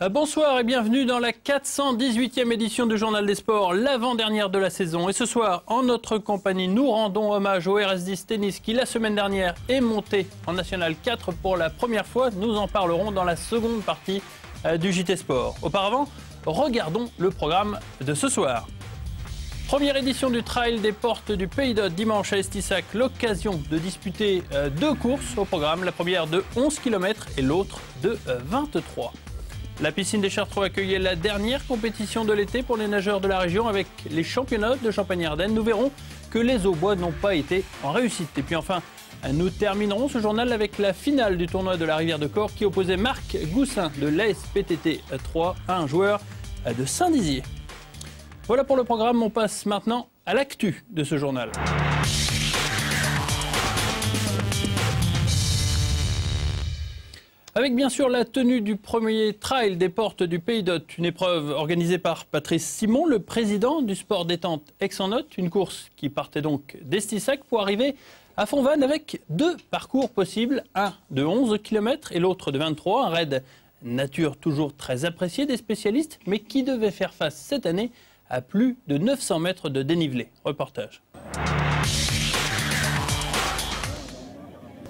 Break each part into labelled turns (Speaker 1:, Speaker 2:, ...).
Speaker 1: Bonsoir et bienvenue dans la 418e édition du Journal des Sports, l'avant-dernière de la saison. Et ce soir, en notre compagnie, nous rendons hommage au RS10 Tennis qui, la semaine dernière, est monté en National 4 pour la première fois. Nous en parlerons dans la seconde partie du JT Sport. Auparavant, regardons le programme de ce soir. Première édition du Trail des Portes du Pays d'Aude, dimanche à Estissac, l'occasion de disputer deux courses au programme. La première de 11 km et l'autre de 23. La piscine des Chartreux accueillait la dernière compétition de l'été pour les nageurs de la région avec les championnats de Champagne-Ardenne. Nous verrons que les Aubois n'ont pas été en réussite. Et puis enfin, nous terminerons ce journal avec la finale du tournoi de la Rivière de Corps qui opposait Marc Goussin de l'ASPTT 3 à un joueur de Saint-Dizier. Voilà pour le programme, on passe maintenant à l'actu de ce journal. Avec bien sûr la tenue du premier trail des Portes du Pays d'Aude, une épreuve organisée par Patrice Simon, le président du sport détente Aix-en-Othe, une course qui partait donc d'Estissac pour arriver à Fontvannes avec deux parcours possibles, un de 11 km et l'autre de 23, un raid nature toujours très apprécié des spécialistes, mais qui devait faire face cette année à plus de 900 mètres de dénivelé. Reportage.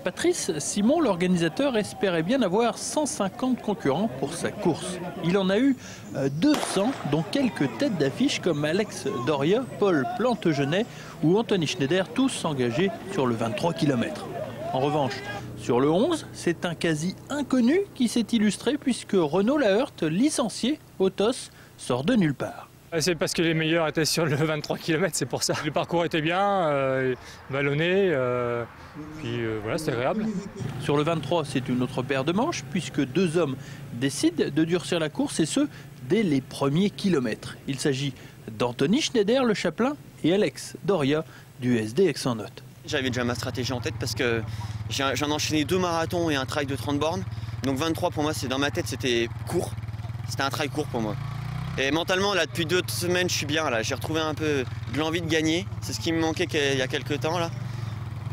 Speaker 1: Patrice Simon, l'organisateur, espérait bien avoir 150 concurrents pour sa course. Il en a eu 200, dont quelques têtes d'affiche comme Alex Doria, Paul Plantegenet ou Anthony Schneider, tous engagés sur le 23 km. En revanche, sur le 11, c'est un quasi inconnu qui s'est illustré puisque Renaud Laheurte, licencié au TOS, sort de nulle part.
Speaker 2: C'est parce que les meilleurs étaient sur le 23 km, c'est pour ça. Le parcours était bien, vallonné, puis voilà, c'était agréable.
Speaker 1: Sur le 23, c'est une autre paire de manches, puisque deux hommes décident de durcir la course, et ce, dès les premiers kilomètres. Il s'agit d'Anthony Schneider, le chapelain, et Alex Doria, du SD Aix-en-Othe.
Speaker 3: J'avais déjà ma stratégie en tête parce que j'en ai enchaîné 2 marathons et un trail de 30 bornes. Donc 23 pour moi, dans ma tête, c'était court. C'était un trail court pour moi. Et mentalement, là, depuis 2 semaines, je suis bien. Là, j'ai retrouvé un peu de l'envie de gagner. C'est ce qui me manquait il y a quelques temps. Là.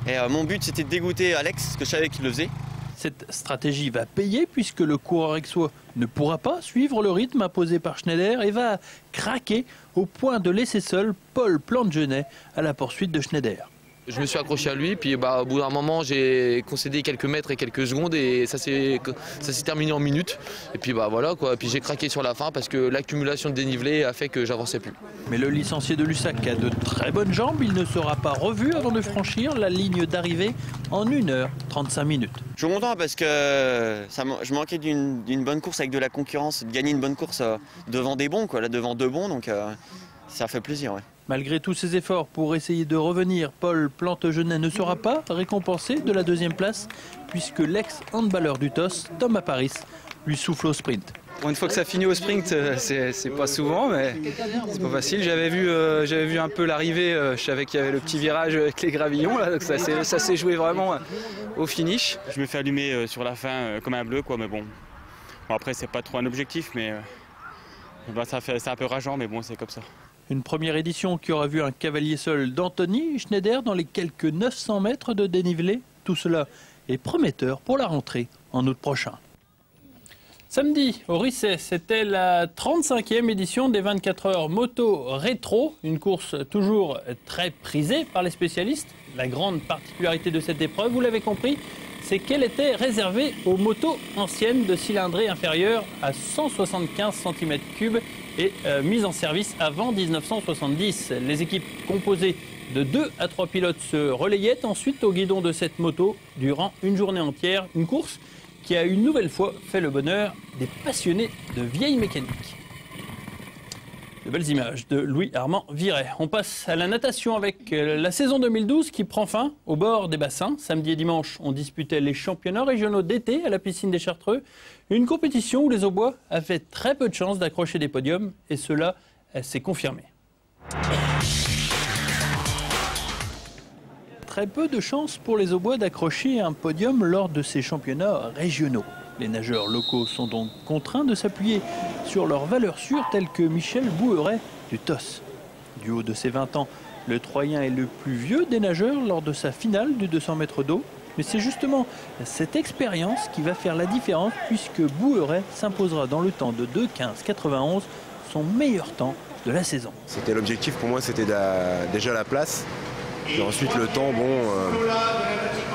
Speaker 3: Et mon but, c'était de dégoûter Alex, parce que je savais qu'il le faisait.
Speaker 1: Cette stratégie va payer puisque le coureur aixois ne pourra pas suivre le rythme imposé par Schneider et va craquer au point de laisser seul Paul Plantegenet à la poursuite de Schneider.
Speaker 4: Je me suis accroché à lui, puis au bout d'un moment j'ai concédé quelques mètres et quelques secondes et ça s'est terminé en minutes. Et puis voilà quoi, puis j'ai craqué sur la fin parce que l'accumulation de dénivelé a fait que j'avançais plus.
Speaker 1: Mais le licencié de Lussac a de très bonnes jambes, il ne sera pas revu avant de franchir la ligne d'arrivée en 1h35 minutes.
Speaker 3: Je suis content parce que je manquais d'une bonne course avec de la concurrence, de gagner une bonne course devant des bons, quoi, là, devant 2 bons, donc ça fait plaisir. Ouais.
Speaker 1: Malgré tous ses efforts pour essayer de revenir, Paul Plantegenet ne sera pas récompensé de la 2e place puisque l'ex-handballeur du TOS, Thomas Paris, lui souffle au sprint.
Speaker 5: Une fois que ça finit au sprint, c'est pas souvent, mais c'est pas facile. J'avais vu un peu l'arrivée, je savais qu'il y avait le petit virage avec les gravillons, là, donc ça s'est joué vraiment au finish.
Speaker 6: Je me fais allumer sur la fin comme un bleu, quoi, mais bon après c'est pas trop un objectif, mais c'est un peu rageant, mais bon c'est comme ça.
Speaker 1: Une première édition qui aura vu un cavalier seul d'Anthony Schneider dans les quelques 900 mètres de dénivelé. Tout cela est prometteur pour la rentrée en août prochain. Samedi, au Risset, c'était la 35e édition des 24 heures moto rétro. Une course toujours très prisée par les spécialistes. La grande particularité de cette épreuve, vous l'avez compris, c'est qu'elle était réservée aux motos anciennes de cylindrée inférieure à 175 cm3 et mise en service avant 1970. Les équipes composées de 2 à 3 pilotes se relayaient ensuite au guidon de cette moto durant une journée entière. Une course qui a une nouvelle fois fait le bonheur des passionnés de vieille mécanique. De belles images de Louis-Armand Viret. On passe à la natation avec la saison 2012 qui prend fin au bord des bassins. Samedi et dimanche, on disputait les championnats régionaux d'été à la piscine des Chartreux. Une compétition où les Aubois avaient très peu de chances d'accrocher des podiums et cela s'est confirmé. Très peu de chances pour les Aubois d'accrocher un podium lors de ces championnats régionaux. Les nageurs locaux sont donc contraints de s'appuyer sur leurs valeurs sûres telles que Michel Bouheret du TOS. Du haut de ses 20 ans, le Troyen est le plus vieux des nageurs lors de sa finale du 200 mètres d'eau. Mais c'est justement cette expérience qui va faire la différence puisque Bouheuret s'imposera dans le temps de 2:15,91, son meilleur temps de la saison.
Speaker 7: C'était l'objectif pour moi, c'était déjà la place. Et ensuite le temps,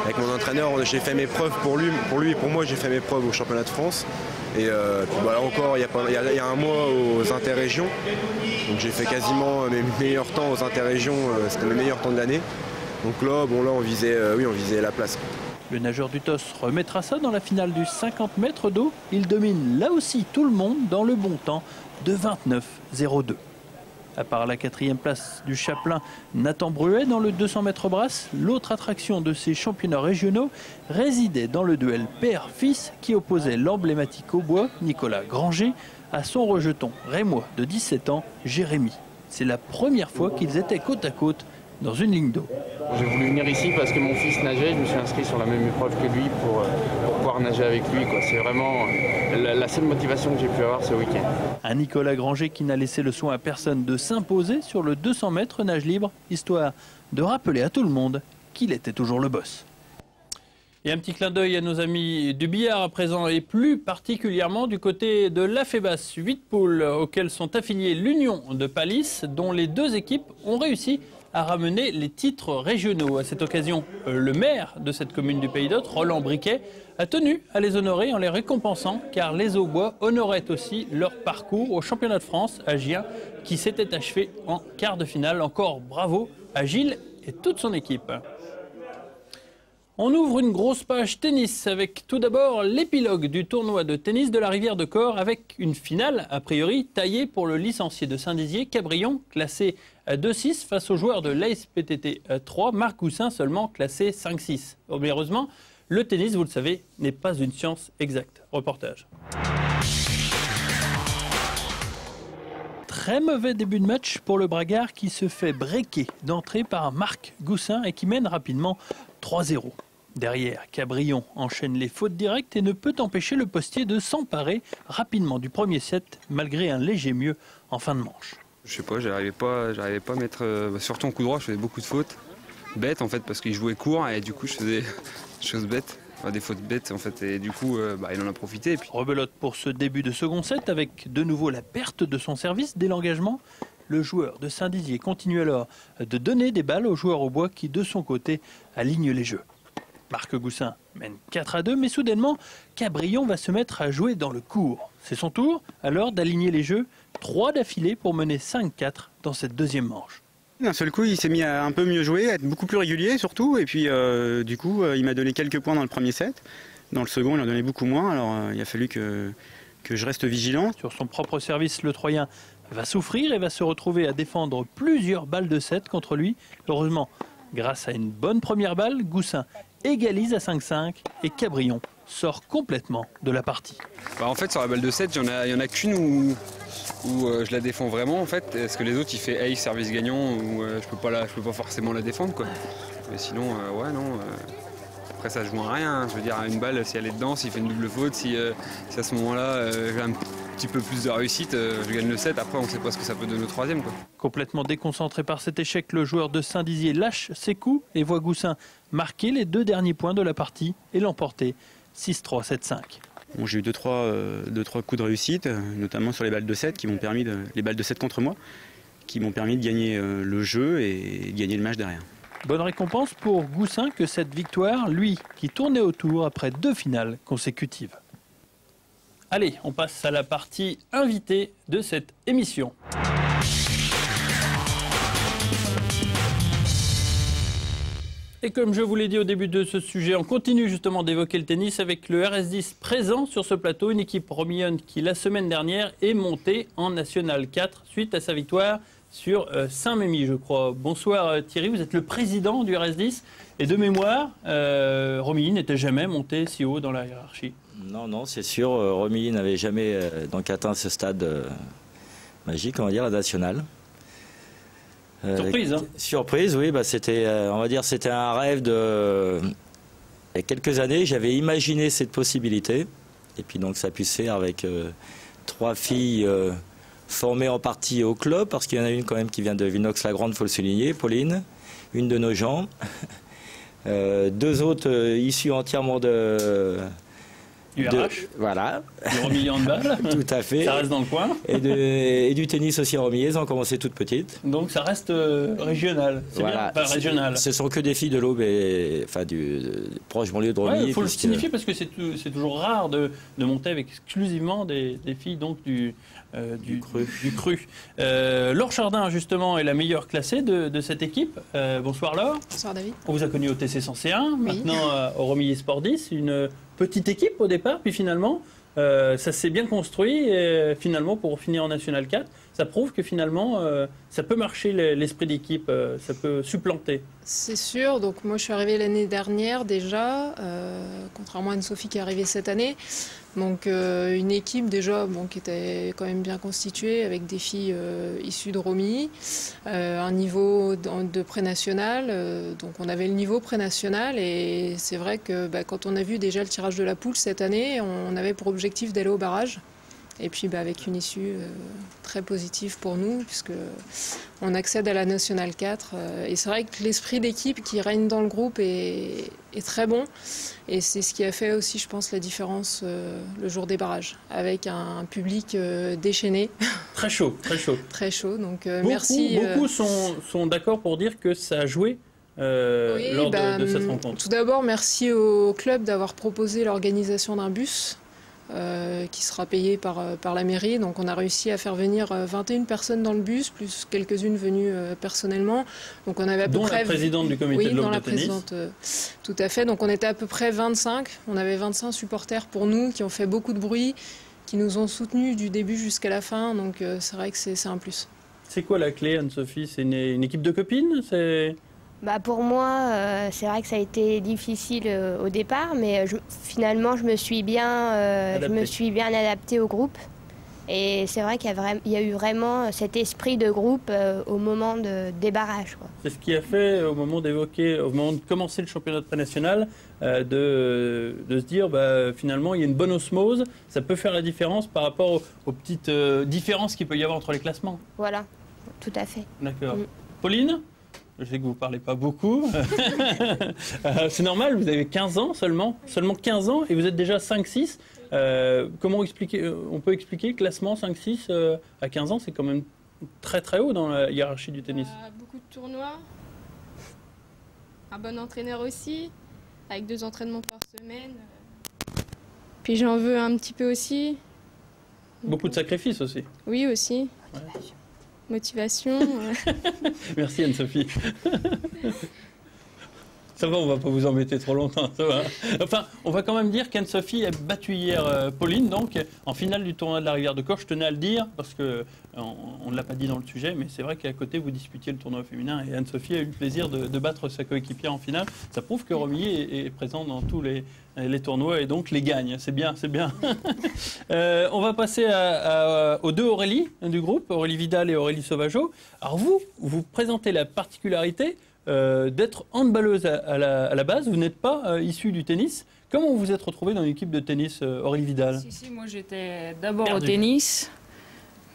Speaker 7: avec mon entraîneur, j'ai fait mes preuves pour lui et pour moi, j'ai fait mes preuves au championnat de France. Et puis voilà, encore, il y a un mois aux interrégions. Donc j'ai fait quasiment mes meilleurs temps aux interrégions, c'était mes meilleurs temps de l'année. Donc là, on visait la place.
Speaker 1: Le nageur du TOS remettra ça dans la finale du 50 mètres d'eau. Il domine là aussi tout le monde dans le bon temps de 29,02. À part la 4e place du Chapelain Nathan Bruet dans le 200 mètres brasse, l'autre attraction de ces championnats régionaux résidait dans le duel père-fils qui opposait l'emblématique Aubois Nicolas Granger à son rejeton rémois de 17 ans Jérémy. C'est la première fois qu'ils étaient côte à côte dans une ligne d'eau.
Speaker 8: J'ai voulu venir ici parce que mon fils nageait, je me suis inscrit sur la même épreuve que lui pour pouvoir nager avec lui. C'est vraiment la seule motivation que j'ai pu avoir ce week-end.
Speaker 1: Un Nicolas Granger qui n'a laissé le soin à personne de s'imposer sur le 200 mètres nage libre, histoire de rappeler à tout le monde qu'il était toujours le boss. Et un petit clin d'œil à nos amis du billard à présent, et plus particulièrement du côté de l'AFEBAS. 8 poules auxquelles sont affiliées l'Union de Palis, dont les 2 équipes ont réussi à ramener les titres régionaux. À cette occasion, le maire de cette commune du Pays d'Auth, Roland Briquet, a tenu à les honorer en les récompensant, car les Aubois honoraient aussi leur parcours au championnat de France à Gien, qui s'était achevé en quart de finale. Encore bravo à Gilles et toute son équipe. On ouvre une grosse page tennis avec tout d'abord l'épilogue du tournoi de tennis de la Rivière de Corps avec une finale a priori taillée pour le licencié de Saint-Dizier, Cabrion, classé 2-6 face au joueur de l'ASPTT 3, Marc Goussin, seulement classé 5-6. Heureusement, le tennis, vous le savez, n'est pas une science exacte. Reportage. Très mauvais début de match pour le Bragard qui se fait breaker d'entrée par Marc Goussin et qui mène rapidement 3-0. Derrière, Cabrion enchaîne les fautes directes et ne peut empêcher le postier de s'emparer rapidement du premier set malgré un léger mieux en fin de manche.
Speaker 9: Je sais pas, j'arrivais pas à mettre, surtout en coup droit, je faisais beaucoup de fautes bêtes en fait parce qu'il jouait court et du coup je faisais des choses bêtes. Des fautes bêtes en fait et du coup il en a profité. Et puis...
Speaker 1: Rebelote pour ce début de second set avec de nouveau la perte de son service dès l'engagement. Le joueur de Saint-Dizier continue alors de donner des balles au joueur Aubois qui de son côté aligne les jeux. Marc Goussin mène 4-2 mais soudainement Cabrion va se mettre à jouer dans le court. C'est son tour alors d'aligner les jeux, 3 d'affilée pour mener 5-4 dans cette deuxième manche.
Speaker 10: D'un seul coup, il s'est mis à un peu mieux jouer, à être beaucoup plus régulier surtout. Et puis, du coup, il m'a donné quelques points dans le premier set. Dans le second, il en donnait beaucoup moins. Alors, il a fallu que je reste vigilant.
Speaker 1: Sur son propre service, le Troyen va souffrir et va se retrouver à défendre plusieurs balles de set contre lui. Heureusement, grâce à une bonne première balle, Goussin égalise à 5-5 et Cabrion sort complètement de la partie.
Speaker 9: En fait, sur la balle de 7, il y en a qu'une où je la défends vraiment en fait, parce que les autres il fait ace service gagnant où je peux pas forcément la défendre quoi. Mais sinon ouais non. Après ça se joue à rien, je veux dire une balle si elle est dedans, s'il fait une double faute, si à ce moment-là j'ai un petit peu plus de réussite, je gagne le set, après on sait pas ce que ça peut donner au troisième quoi.
Speaker 1: Complètement déconcentré par cet échec, le joueur de Saint-Dizier lâche ses coups et voit Goussin marquer les 2 derniers points de la partie et l'emporter 6-3, 7-5.
Speaker 10: Bon, j'ai eu 2-3 coups de réussite, notamment sur les balles de 7 qui m'ont permis les balles de 7 contre moi, qui m'ont permis de gagner le jeu et de gagner le match derrière.
Speaker 1: Bonne récompense pour Goussin que cette victoire, lui qui tournait autour après 2 finales consécutives. Allez, on passe à la partie invitée de cette émission. Et comme je vous l'ai dit au début de ce sujet, on continue justement d'évoquer le tennis avec le RS10 présent sur ce plateau, une équipe romillonne qui la semaine dernière est montée en National 4 suite à sa victoire sur Saint-Mémy, je crois. Bonsoir Thierry, vous êtes le président du RS10 et de mémoire, Romilly n'était jamais monté si haut dans la hiérarchie.
Speaker 11: Non, c'est sûr, Romilly n'avait jamais donc atteint ce stade magique, on va dire, la nationale.
Speaker 1: Surprise, hein.
Speaker 11: Surprise, oui, c'était, on va dire, c'était un rêve de... Il y a quelques années, j'avais imaginé cette possibilité. Et puis donc ça a pu se faire avec 3 filles formées en partie au club, parce qu'il y en a une quand même qui vient de Vinox-la-Grande, il faut le souligner, Pauline, une de nos gens. 2 autres issus entièrement
Speaker 1: Du RH.
Speaker 11: Voilà.
Speaker 1: Du Romilly handball.
Speaker 11: Tout à fait.
Speaker 1: Ça reste dans le coin.
Speaker 11: Et du tennis aussi en Romilly, elles ont commencé toutes petites.
Speaker 1: Donc ça reste régional. C'est
Speaker 11: voilà.
Speaker 1: bien, régional.
Speaker 11: Ce sont que des filles de l'Aube et enfin du proche banlieue de Romilly.
Speaker 1: Il faut le signifier parce que c'est toujours rare de monter avec exclusivement des filles donc du cru. Laure Chardin justement est la meilleure classée de cette équipe. Bonsoir Laure.
Speaker 12: Bonsoir David.
Speaker 1: On vous a connu au TC 101,
Speaker 12: oui.
Speaker 1: Maintenant au Romilly Sport 10, une petite équipe au départ, puis finalement ça s'est bien construit et finalement pour finir en National 4, ça prouve que finalement ça peut marcher l'esprit d'équipe, ça peut supplanter.
Speaker 12: C'est sûr, donc moi je suis arrivée l'année dernière déjà, contrairement à Anne-Sophie qui est arrivée cette année. Donc une équipe déjà qui était quand même bien constituée avec des filles issues de Romilly, un niveau de pré-national, donc on avait le niveau pré-national et c'est vrai que quand on a vu déjà le tirage de la poule cette année, on avait pour objectif d'aller au barrage. Et puis avec une issue très positive pour nous, puisque on accède à la Nationale 4. Et c'est vrai que l'esprit d'équipe qui règne dans le groupe est très bon. Et c'est ce qui a fait aussi, je pense, la différence le jour des barrages, avec un public déchaîné.
Speaker 1: Très chaud, très chaud.
Speaker 12: Très chaud, donc
Speaker 1: beaucoup,
Speaker 12: merci.
Speaker 1: Beaucoup sont d'accord pour dire que ça a joué lors de cette rencontre.
Speaker 12: Tout d'abord, merci au club d'avoir proposé l'organisation d'un bus. Qui sera payé par la mairie. Donc on a réussi à faire venir 21 personnes dans le bus, plus quelques-unes venues personnellement. Donc on avait à peu près...
Speaker 1: la présidente du comité de l'Aube de tennis.
Speaker 12: Présidente, tout à fait. Donc on était à peu près 25. On avait 25 supporters pour nous qui ont fait beaucoup de bruit, qui nous ont soutenus du début jusqu'à la fin. Donc c'est vrai que c'est un plus.
Speaker 1: C'est quoi la clé, Anne-Sophie? C'est une équipe de copines?
Speaker 13: Pour moi, c'est vrai que ça a été difficile au départ, mais finalement, je me suis bien adaptée au groupe. Et c'est vrai qu'il y a eu vraiment cet esprit de groupe au moment des barrages.
Speaker 1: C'est ce qui a fait, au moment de commencer le championnat de pré-national, de se dire, finalement, il y a une bonne osmose, ça peut faire la différence par rapport aux petites différences qu'il peut y avoir entre les classements.
Speaker 13: Voilà, tout à fait.
Speaker 1: D'accord. Pauline ? Je sais que vous ne parlez pas beaucoup. C'est normal, vous avez 15 ans seulement 15 ans, et vous êtes déjà 5-6. Comment expliquer? On peut expliquer le classement 5-6 à 15 ans, c'est quand même très très haut dans la hiérarchie du tennis.
Speaker 14: Beaucoup de tournois, un bon entraîneur aussi, avec 2 entraînements par semaine. Puis j'en veux un petit peu aussi.
Speaker 1: Beaucoup de sacrifices aussi.
Speaker 14: Oui, aussi. Ouais. Motivation.
Speaker 1: Merci Anne-Sophie. Ça va, on va pas vous embêter trop longtemps, ça va. Enfin, on va quand même dire qu'Anne-Sophie a battu hier Pauline, donc en finale du tournoi de la Rivière de Corse. Je tenais à le dire parce que on ne l'a pas dit dans le sujet, mais c'est vrai qu'à côté vous disputiez le tournoi féminin et Anne-Sophie a eu le plaisir de battre sa coéquipière en finale. Ça prouve que Romilly est présent dans tous les tournois et donc les gagne. C'est bien, c'est bien. On va passer aux 2 Aurélie du groupe, Aurélie Vidal et Aurélie Sauvageau. Alors vous présentez la particularité d'être handballeuse à la base. Vous n'êtes pas issue du tennis. Comment vous vous êtes retrouvée dans une équipe de tennis, Aurélie Vidal?
Speaker 15: Si, moi j'étais d'abord au tennis.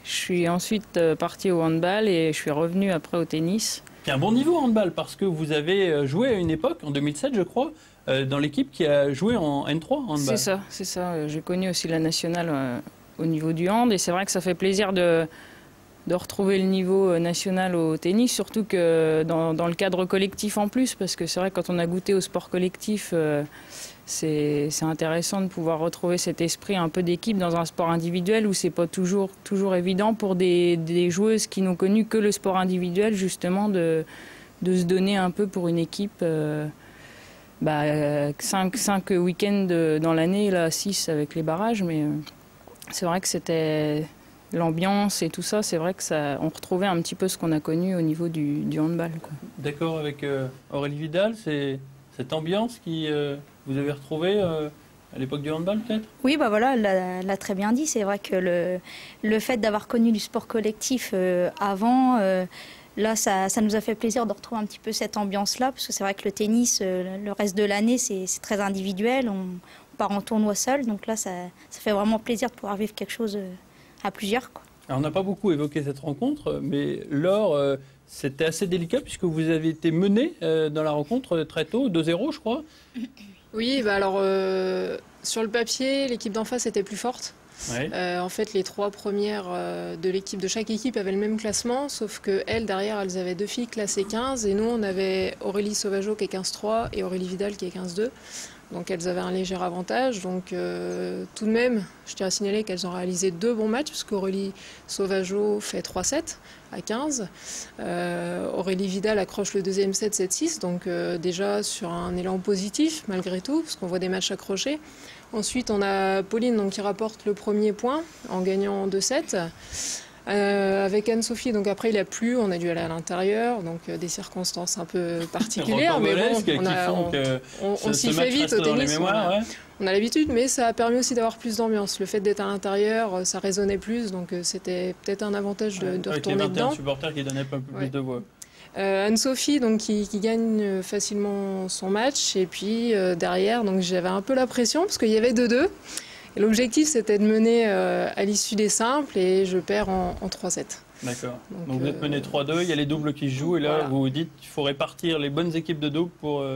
Speaker 15: Je suis ensuite partie au handball et je suis revenue après au tennis.
Speaker 1: C'est un bon niveau en handball parce que vous avez joué à une époque, en 2007 je crois, dans l'équipe qui a joué en N3 en handball.
Speaker 15: C'est ça. J'ai connu aussi la nationale au niveau du hand et c'est vrai que ça fait plaisir de retrouver le niveau national au tennis, surtout que dans le cadre collectif en plus, parce que c'est vrai que quand on a goûté au sport collectif, c'est intéressant de pouvoir retrouver cet esprit un peu d'équipe dans un sport individuel où c'est pas toujours évident pour des joueuses qui n'ont connu que le sport individuel, justement, de se donner un peu pour une équipe. 5 week-ends dans l'année, là 6 avec les barrages, mais c'est vrai que c'était l'ambiance et tout ça, c'est vrai que on retrouvait un petit peu ce qu'on a connu au niveau du handball.
Speaker 1: D'accord avec Aurélie Vidal, c'est cette ambiance qui vous avez retrouvée à l'époque du handball peut-être?
Speaker 16: Oui, voilà, elle l'a très bien dit. C'est vrai que le fait d'avoir connu du sport collectif avant, là, ça nous a fait plaisir de retrouver un petit peu cette ambiance-là, parce que c'est vrai que le tennis, le reste de l'année, c'est très individuel. On part en tournoi seul, donc là, ça fait vraiment plaisir de pouvoir vivre quelque chose à plusieurs, quoi.
Speaker 1: Alors, on n'a pas beaucoup évoqué cette rencontre, mais Laure, c'était assez délicat puisque vous avez été menée dans la rencontre très tôt, 2-0 je crois.
Speaker 12: Oui, bah alors sur le papier, l'équipe d'en face était plus forte.
Speaker 1: Ouais.
Speaker 12: En fait, les 3 premières de chaque équipe avaient le même classement, sauf que elles, derrière, elles avaient 2 filles classées 15, et nous, on avait Aurélie Sauvageau qui est 15-3 et Aurélie Vidal qui est 15-2. Donc elles avaient un léger avantage. Donc tout de même, je tiens à signaler qu'elles ont réalisé 2 bons matchs, parce qu'Aurélie Sauvageau fait 3-7 à 15. Aurélie Vidal accroche le 2e set 7-6, donc déjà sur un élan positif malgré tout, parce qu'on voit des matchs accrochés. Ensuite, on a Pauline donc, qui rapporte le premier point en gagnant 2-7. Avec Anne-Sophie, donc après il a plu, on a dû aller à l'intérieur, donc des circonstances un peu particulières, mais bon, on s'y fait vite au tennis, on a l'habitude, mais ça a permis aussi d'avoir plus d'ambiance. Le fait d'être à l'intérieur, ça résonnait plus, donc c'était peut-être un avantage de retourner dedans.
Speaker 1: Avec les supporters qui donnaient un peu plus de voix.
Speaker 12: Anne-Sophie donc qui gagne facilement son match, et puis derrière donc j'avais un peu la pression parce qu'il y avait 2-2. Et l'objectif, c'était de mener à l'issue des simples, et je perds en 3-7.
Speaker 1: D'accord. Donc vous êtes mené 3-2, il y a les doubles qui se jouent, et là, voilà. Vous vous dites qu'il faut répartir les bonnes équipes de doubles pour...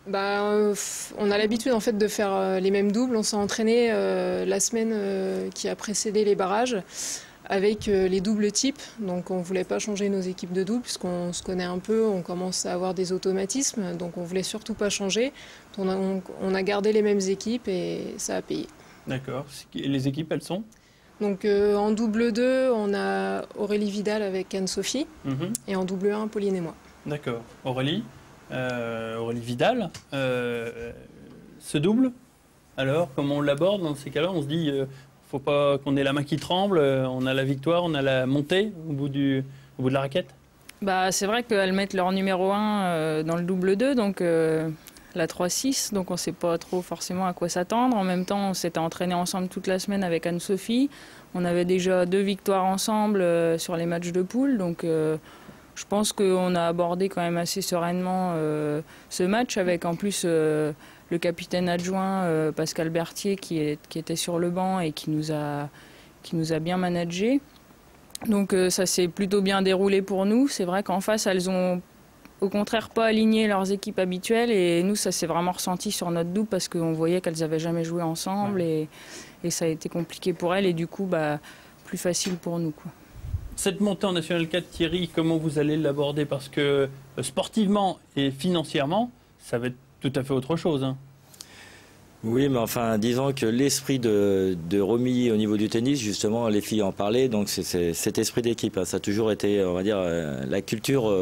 Speaker 12: on a l'habitude en fait de faire les mêmes doubles. On s'est entraîné la semaine qui a précédé les barrages avec les doubles types. Donc on ne voulait pas changer nos équipes de doubles puisqu'on se connaît un peu, on commence à avoir des automatismes. Donc on ne voulait surtout pas changer. On a gardé les mêmes équipes et ça a payé.
Speaker 1: D'accord. Les équipes, elles sont ?
Speaker 12: Donc en double 2, on a Aurélie Vidal avec Anne-Sophie, et en double 1, Pauline et moi.
Speaker 1: D'accord. Aurélie Vidal, ce double, alors comment on l'aborde dans ces cas-là? On se dit, faut pas qu'on ait la main qui tremble, on a la victoire, on a la montée au bout de la raquette.
Speaker 15: Bah, c'est vrai qu'elles mettent leur numéro 1 dans le double 2, donc... la 3-6, donc on ne sait pas trop forcément à quoi s'attendre. En même temps, on s'était entraîné ensemble toute la semaine avec Anne-Sophie. On avait déjà 2 victoires ensemble sur les matchs de poule, donc je pense qu'on a abordé quand même assez sereinement ce match, avec en plus le capitaine adjoint Pascal Berthier qui était sur le banc et qui nous a bien managé. Donc ça s'est plutôt bien déroulé pour nous. C'est vrai qu'en face, elles ont au contraire pas aligné leurs équipes habituelles, et nous ça s'est vraiment ressenti sur notre double parce qu'on voyait qu'elles n'avaient jamais joué ensemble, et ça a été compliqué pour elles, et du coup plus facile pour nous, quoi.
Speaker 1: Cette montée en National 4, Thierry, comment vous allez l'aborder? Parce que sportivement et financièrement, ça va être tout à fait autre chose, hein.
Speaker 11: Oui, mais enfin, disons que l'esprit de Romilly au niveau du tennis, justement, les filles en parlaient, donc c'est cet esprit d'équipe. Ça a toujours été, on va dire, la culture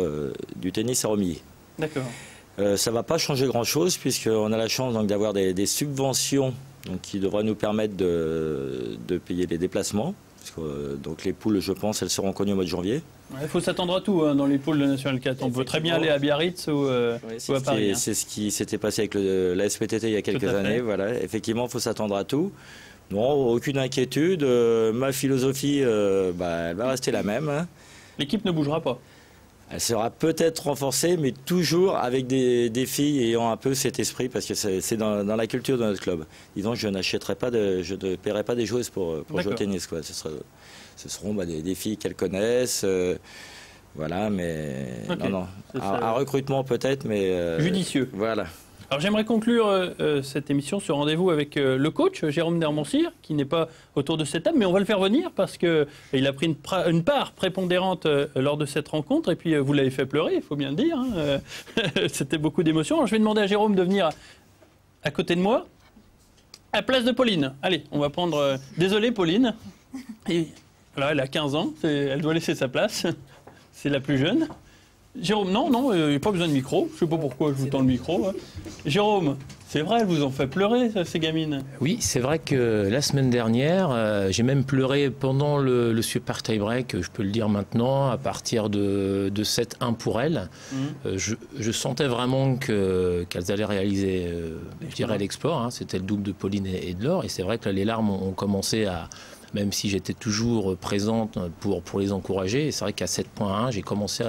Speaker 11: du tennis à Romilly.
Speaker 1: D'accord.
Speaker 11: Ça ne va pas changer grand-chose, puisqu'on a la chance d'avoir des subventions donc, qui devraient nous permettre de payer les déplacements. Donc les poules, je pense, elles seront connues au mois de janvier.
Speaker 1: Il faut s'attendre à tout dans les poules de National 4. On peut très bien aller à Biarritz ou à Paris.
Speaker 11: C'est ce qui s'était passé avec la SPTT il y a quelques années. Voilà. Effectivement, il faut s'attendre à tout. Non, aucune inquiétude. Ma philosophie, elle va rester la même. Hein.
Speaker 1: L'équipe ne bougera pas.
Speaker 11: Elle sera peut-être renforcée, mais toujours avec des filles ayant un peu cet esprit, parce que c'est dans la culture de notre club. Disons, je ne paierai pas des joueuses pour jouer au tennis, quoi. Ce seront des filles qu'elles connaissent, voilà, mais non. Un recrutement peut-être, mais
Speaker 1: judicieux.
Speaker 11: Voilà.
Speaker 1: Alors j'aimerais conclure cette émission, ce rendez-vous avec le coach Jérôme Dermoncir, qui n'est pas autour de cette table, mais on va le faire venir parce qu'il a pris une part prépondérante lors de cette rencontre, et puis vous l'avez fait pleurer, il faut bien le dire, hein. C'était beaucoup d'émotions. Alors je vais demander à Jérôme de venir à côté de moi, à la place de Pauline. Allez, on va prendre... Désolé Pauline, alors, elle a 15 ans, elle doit laisser sa place, c'est la plus jeune. Jérôme, non, il n'y a pas besoin de micro. Je ne sais pas pourquoi je vous tends le micro. Hein. Jérôme, c'est vrai, elles vous ont fait pleurer, ces gamines.
Speaker 17: Oui, c'est vrai que la semaine dernière, j'ai même pleuré pendant le super tie-break, je peux le dire maintenant, à partir de 7-1 pour elles. Je sentais vraiment qu'elles allaient réaliser, je dirais, l'exploit. Hein. C'était le double de Pauline et de Laure. Et c'est vrai que là, les larmes ont commencé à... Même si j'étais toujours présente pour les encourager. Et c'est vrai qu'à 7.1, j'ai commencé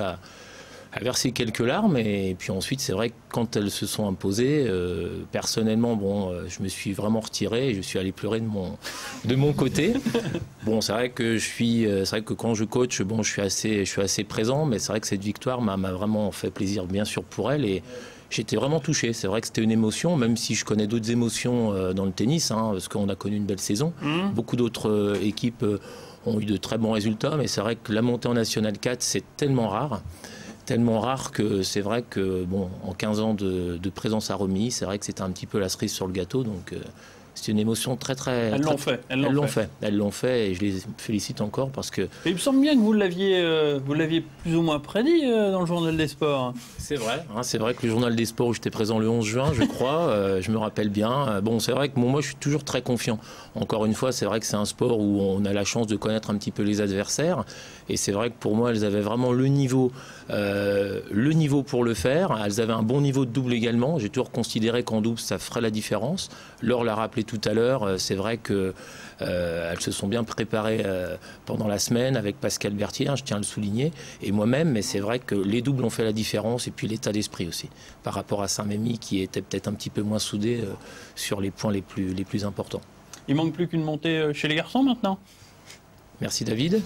Speaker 17: versé quelques larmes. Et puis ensuite, c'est vrai que quand elles se sont imposées, personnellement, je me suis vraiment retiré et je suis allé pleurer de mon côté. Bon, c'est vrai que quand je coach, je suis assez présent, mais c'est vrai que cette victoire m'a vraiment fait plaisir, bien sûr, pour elle. Et j'étais vraiment touché. C'est vrai que c'était une émotion, même si je connais d'autres émotions dans le tennis, parce qu'on a connu une belle saison. Beaucoup d'autres équipes ont eu de très bons résultats, mais c'est vrai que la montée en National 4, c'est tellement rare que c'est vrai que, en 15 ans de présence à Romilly, c'est vrai que c'était un petit peu la cerise sur le gâteau. Donc, c'est une émotion très. Elles l'ont fait et je les félicite encore parce que.
Speaker 1: Et il me semble bien que vous l'aviez plus ou moins prédit dans le Journal des Sports.
Speaker 17: C'est vrai. C'est vrai que le Journal des Sports où j'étais présent le 11 juin, je crois, je me rappelle bien. C'est vrai que moi je suis toujours très confiant. Encore une fois, c'est vrai que c'est un sport où on a la chance de connaître un petit peu les adversaires. Et c'est vrai que pour moi, elles avaient vraiment le niveau pour le faire. Elles avaient un bon niveau de double également. J'ai toujours considéré qu'en double, ça ferait la différence. Laure l'a rappelé tout à l'heure. C'est vrai que elles se sont bien préparées pendant la semaine avec Pascal Berthier, je tiens à le souligner, et moi-même. Mais c'est vrai que les doubles ont fait la différence et puis l'état d'esprit aussi, par rapport à Saint-Mémy qui était peut-être un petit peu moins soudé sur les points les plus importants.
Speaker 1: Il manque plus qu'une montée chez les garçons maintenant.
Speaker 17: Merci David,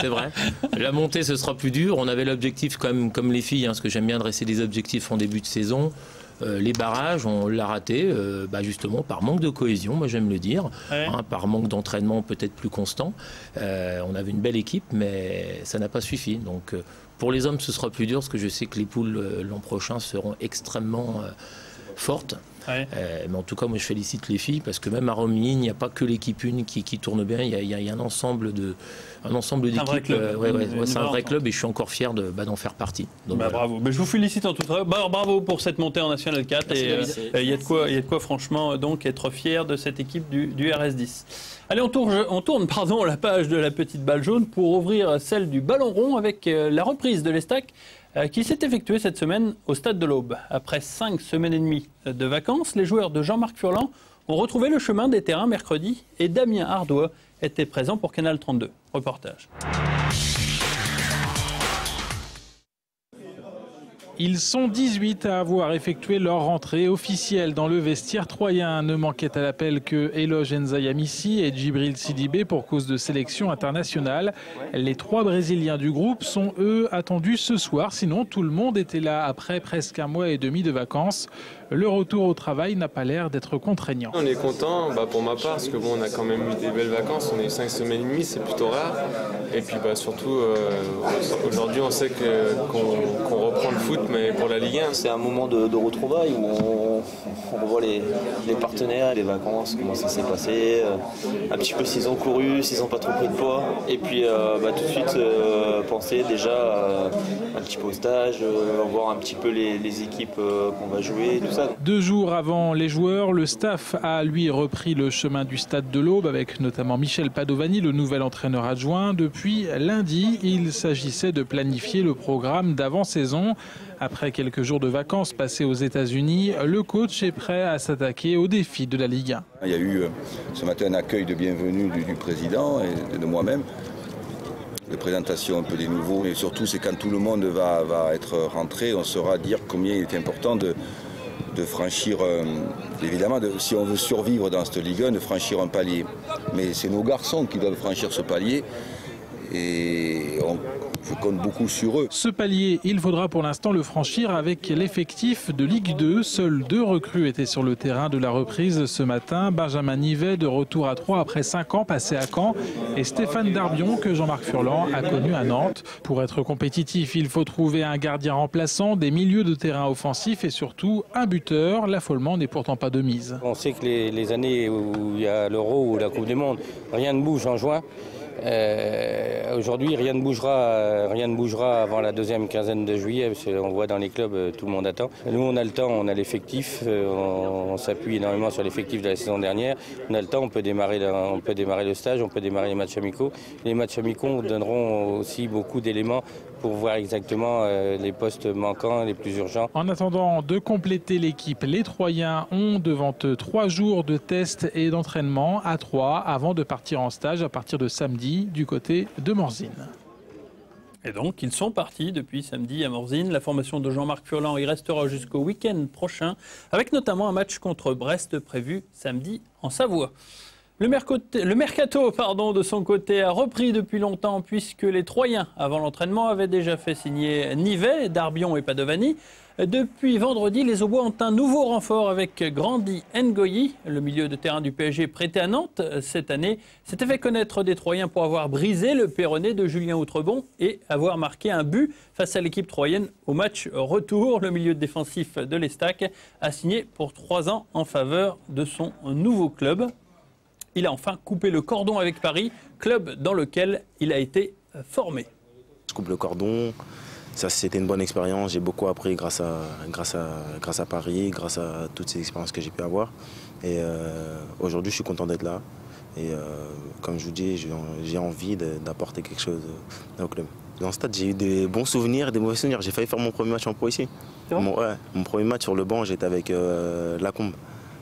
Speaker 17: c'est vrai. La montée, ce sera plus dur. On avait l'objectif comme les filles, parce que j'aime bien dresser des objectifs en début de saison. Les barrages, on l'a raté, justement par manque de cohésion, moi j'aime le dire, par manque d'entraînement peut-être plus constant. On avait une belle équipe, mais ça n'a pas suffi. Donc pour les hommes, ce sera plus dur, parce que je sais que les poules l'an prochain seront extrêmement fortes. Mais en tout cas, moi je félicite les filles parce que même à Romilly, il n'y a pas que l'équipe 1 qui tourne bien, il y a un ensemble d'équipes. C'est un vrai club et je suis encore fier d'en faire partie. Donc,
Speaker 1: bravo. Je vous félicite en tout cas. Bravo pour cette montée en National 4. Merci, et il y a de quoi franchement donc être fier de cette équipe du RS10. Allez, on tourne la page de la petite balle jaune pour ouvrir celle du ballon rond avec la reprise de l'Estac qui s'est effectuée cette semaine au Stade de l'Aube. Après 5 semaines et demie de vacances, les joueurs de Jean-Marc Furlan ont retrouvé le chemin des terrains mercredi et Damien Ardois était présent pour Canal 32. Reportage.
Speaker 18: Ils sont 18 à avoir effectué leur rentrée officielle dans le vestiaire troyen. Ne manquaient à l'appel que Eloge Nzayamissi et Djibril Sidibé pour cause de sélection internationale. Les 3 Brésiliens du groupe sont eux attendus ce soir. Sinon, tout le monde était là après presque 1 mois et demi de vacances. Le retour au travail n'a pas l'air d'être contraignant.
Speaker 19: On est content, pour ma part, parce que on a quand même eu des belles vacances. On a eu 5 semaines et demie, c'est plutôt rare. Et puis surtout, aujourd'hui, on sait qu'on reprend le foot, mais pour la Ligue 1.
Speaker 20: C'est un moment de retrouvailles où on voit les partenaires, les vacances, comment ça s'est passé, un petit peu s'ils ont couru, s'ils n'ont pas trop pris de poids. Et puis tout de suite, penser déjà un petit peu au stage, voir un petit peu les équipes qu'on va jouer, tout ça.
Speaker 18: 2 jours avant les joueurs, le staff a lui repris le chemin du Stade de l'Aube avec notamment Michel Padovani, le nouvel entraîneur adjoint. Depuis lundi, il s'agissait de planifier le programme d'avant-saison. Après quelques jours de vacances passés aux États-Unis, le coach est prêt à s'attaquer aux défis de la Ligue 1.
Speaker 21: Il y a eu ce matin un accueil de bienvenue du président et de moi-même. De présentation un peu des nouveaux. Et surtout, c'est quand tout le monde va être rentré, on saura dire combien il est important de franchir, évidemment, si on veut survivre dans cette Ligue 1, de franchir un palier. Mais c'est nos garçons qui doivent franchir ce palier et je compte beaucoup sur eux.
Speaker 18: Ce palier, il faudra pour l'instant le franchir avec l'effectif de Ligue 2. Seuls 2 recrues étaient sur le terrain de la reprise ce matin. Benjamin Nivet, de retour à Troyes après 5 ans passés à Caen, et Stéphane Darbion, que Jean-Marc Furlan a connu à Nantes. Pour être compétitif, il faut trouver un gardien remplaçant, des milieux de terrain offensifs et surtout un buteur. L'affolement n'est pourtant pas de mise.
Speaker 22: On sait que les années où il y a l'Euro ou la Coupe du Monde, rien ne bouge en juin. Aujourd'hui, rien ne bougera avant la 2e quinzaine de juillet, parce qu'on voit dans les clubs, tout le monde attend. Nous, on a le temps, on a l'effectif, on s'appuie énormément sur l'effectif de la saison dernière. On a le temps, on peut démarrer le stage, on peut démarrer les matchs amicaux. Les matchs amicaux donneront aussi beaucoup d'éléments pour voir exactement les postes manquants, les plus urgents.
Speaker 18: En attendant de compléter l'équipe, les Troyens ont devant eux 3 jours de tests et d'entraînement à Troyes avant de partir en stage à partir de samedi du côté de Morzine.
Speaker 1: Et donc, ils sont partis depuis samedi à Morzine. La formation de Jean-Marc Furlan y restera jusqu'au week-end prochain, avec notamment un match contre Brest prévu samedi en Savoie. Le mercato de son côté a repris depuis longtemps puisque les Troyens, avant l'entraînement, avaient déjà fait signer Nivet, Darbion et Padovani. Depuis vendredi, les Aubois ont un nouveau renfort avec Grandi Ngoyi, le milieu de terrain du PSG prêté à Nantes cette année. S'était fait connaître des Troyens pour avoir brisé le péroné de Julien Outrebon et avoir marqué un but face à l'équipe troyenne au match retour. Le milieu défensif de l'Estac a signé pour 3 ans en faveur de son nouveau club. Il a enfin coupé le cordon avec Paris, club dans lequel il a été formé.
Speaker 2: Je coupe le cordon. Ça, c'était une bonne expérience. J'ai beaucoup appris grâce à Paris, grâce à toutes ces expériences que j'ai pu avoir. Et aujourd'hui, je suis content d'être là. Et comme je vous dis, j'ai envie d'apporter quelque chose au club. Dans le stade, j'ai eu des bons souvenirs et des mauvais souvenirs. J'ai failli faire mon premier match en pro ici. Mon premier match sur le banc, j'étais avec Lacombe.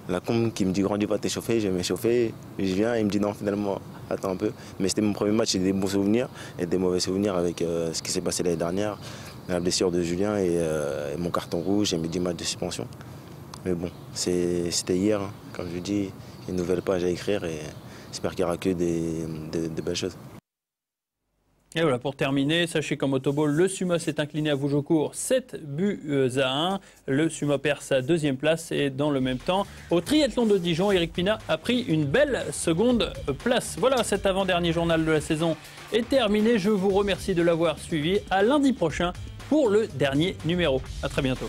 Speaker 2: Lacombe qui me dit Grandi, va t'échauffer, je vais m'échauffer. Je viens et il me dit non, finalement, attends un peu. Mais c'était mon premier match, j'ai des bons souvenirs et des mauvais souvenirs avec ce qui s'est passé l'année dernière, la blessure de Julien et mon carton rouge et mes 10 matchs de suspension. Mais bon, c'était hier, hein. Comme je dis, une nouvelle page à écrire et j'espère qu'il n'y aura que des belles choses.
Speaker 1: Et voilà, pour terminer, sachez qu'en motoball, le SUMA s'est incliné à Vougeaucourt 7-1. Le SUMA perd sa 2e place et dans le même temps, au triathlon de Dijon, Eric Pina a pris une belle seconde place. Voilà, cet avant-dernier journal de la saison est terminé. Je vous remercie de l'avoir suivi. À lundi prochain pour le dernier numéro. À très bientôt.